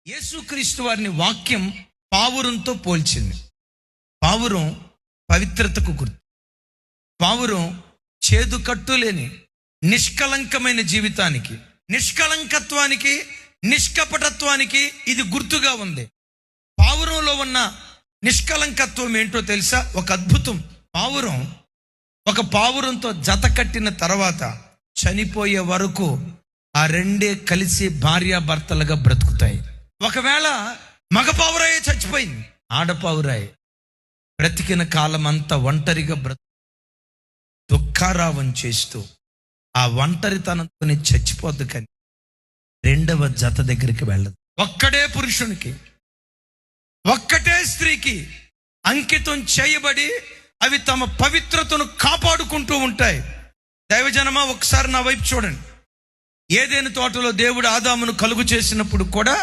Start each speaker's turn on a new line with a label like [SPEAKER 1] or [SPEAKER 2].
[SPEAKER 1] యేసుక్రీస్తు వారిని వాక్యం పావురంతో పోల్చింది. పావురం పవిత్రతకు గుర్తు. పావురం చేదు కట్టు లేని నిష్కలంకమైన జీవితానికి, నిష్కలంకత్వానికి, నిష్కపటత్వానికి ఇది గుర్తుగా ఉంది. పావురంలో ఉన్న నిష్కలంకత్వం ఏంటో తెలుసా? ఒక అద్భుతం. ఒక పావురంతో జత కట్టిన తర్వాత చనిపోయే వరకు ఆ రెండే కలిసి భార్యాభర్తలుగా బ్రతుకుతాయి. ఒకవేళ మగ పావురాయే చచ్చిపోయింది, ఆడపావురాయే బ్రతికిన కాలం అంతా ఒంటరిగా దుఃఖారావం చేస్తూ ఆ ఒంటరితనంతోనే చచ్చిపోద్దు. కానీ రెండవ జత దగ్గరికి వెళ్ళదు. ఒక్కడే పురుషునికి, ఒక్కటే స్త్రీకి అంకితం చేయబడి అవి తమ పవిత్రతను కాపాడుకుంటూ ఉంటాయి. దైవజనమా, ఒకసారి నా వైపు చూడండి. ఏదైనా తోటలో దేవుడు ఆదామును కలుగు చేసినప్పుడు కూడా